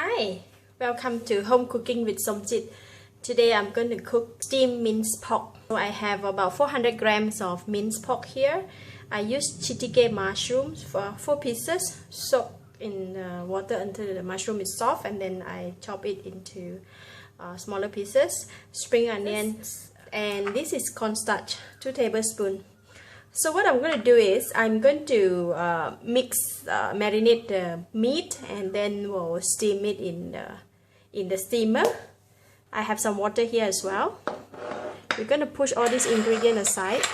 Hi, welcome to Home Cooking with Somjit. Today I'm going to cook steamed minced pork. So I have about 400 grams of minced pork here. I used shitake mushrooms for 4 pieces, soak in water until the mushroom is soft, and then I chop it into smaller pieces. Spring onions, and this is cornstarch, 2 tablespoons. So what I'm going to do is I'm going to marinate the meat, and then we'll steam it in the steamer. I have some water here as well. We're going to push all these ingredients aside.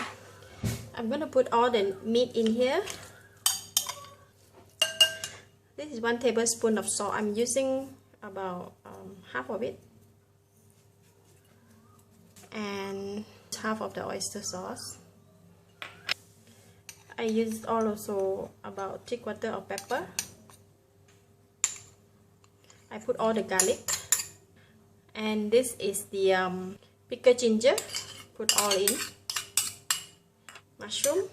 I'm going to put all the meat in here. This is 1 tablespoon of salt. I'm using about half of it, and half of the oyster sauce. I used also about 3/4 of pepper. I put all the garlic, and this is the pickled ginger. Put all in. Mushroom.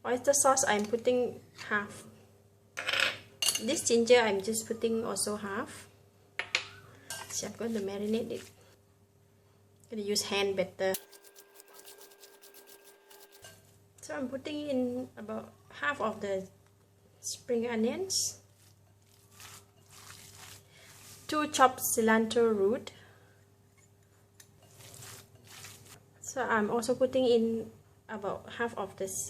Oyster sauce I'm putting half. This ginger I'm just putting also half. So I'm going to marinate it. I'm going to use hand better. So I'm putting in about half of the spring onions, 2 chopped cilantro root. So I'm also putting in about half of this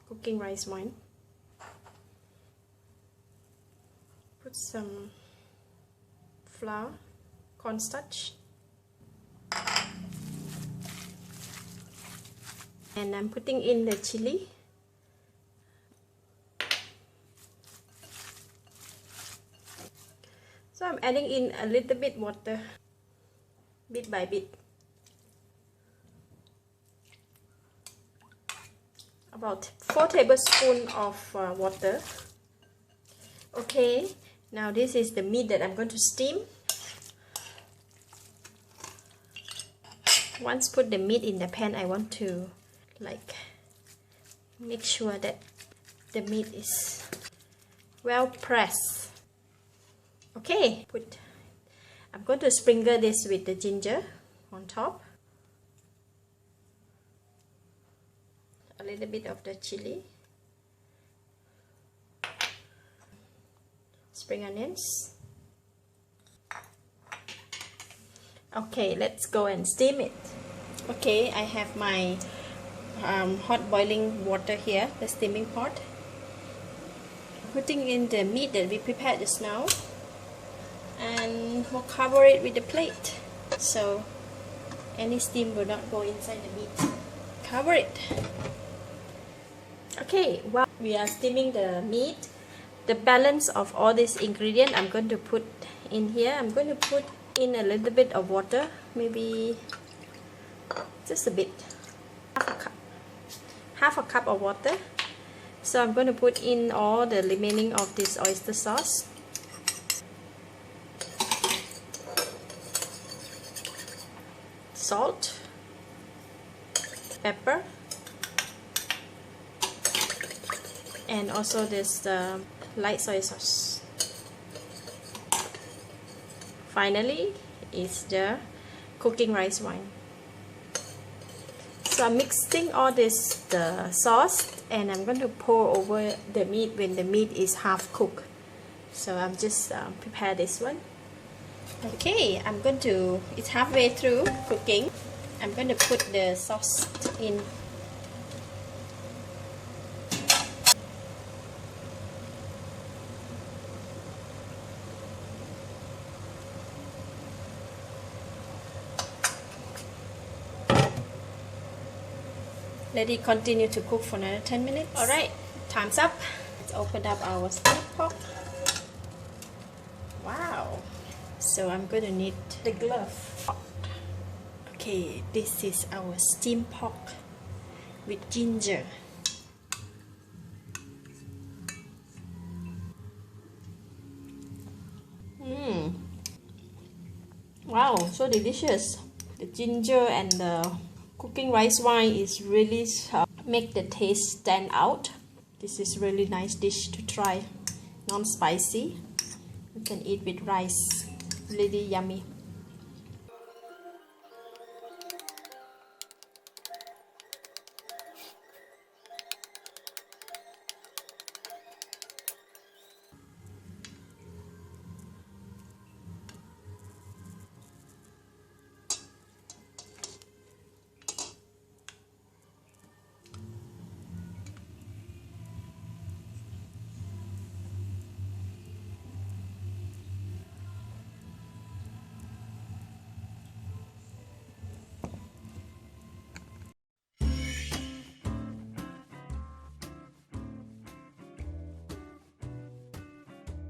cooking rice wine. Put some flour, cornstarch. And I'm putting in the chili. So I'm adding in a little bit water, bit by bit. About 4 tablespoons of water. Okay, now this is the meat that I'm going to steam. Once put the meat in the pan, I want to make sure that the meat is well pressed. Okay, I'm going to sprinkle this with the ginger on top, a little bit of the chili, spring onions. Okay, let's go and steam it. Okay, I have my hot boiling water here, the steaming pot. Putting in the meat that we prepared just now, and we'll cover it with the plate so any steam will not go inside the meat. Cover it. Okay, while we are steaming the meat, the balance of all these ingredients I'm going to put in here. I'm going to put in a little bit of water, maybe just a bit, half a cup of water. So I'm going to put in all the remaining of this oyster sauce. Salt, pepper, and also this light soy sauce. Finally is the cooking rice wine. So I'm mixing all the sauce, and I'm going to pour over the meat when the meat is half cooked. So I'm just prepare this one. Okay, it's halfway through cooking. I'm going to put the sauce in. Let it continue to cook for another 10 minutes. Alright, time's up. Let's open up our steamed pork. Wow. So I'm going to need the glove. Okay, this is our steamed pork with ginger. Wow, so delicious. The ginger and the cooking rice wine is really make the taste stand out. This is really nice dish to try. non-spicy. You can eat with rice, really yummy.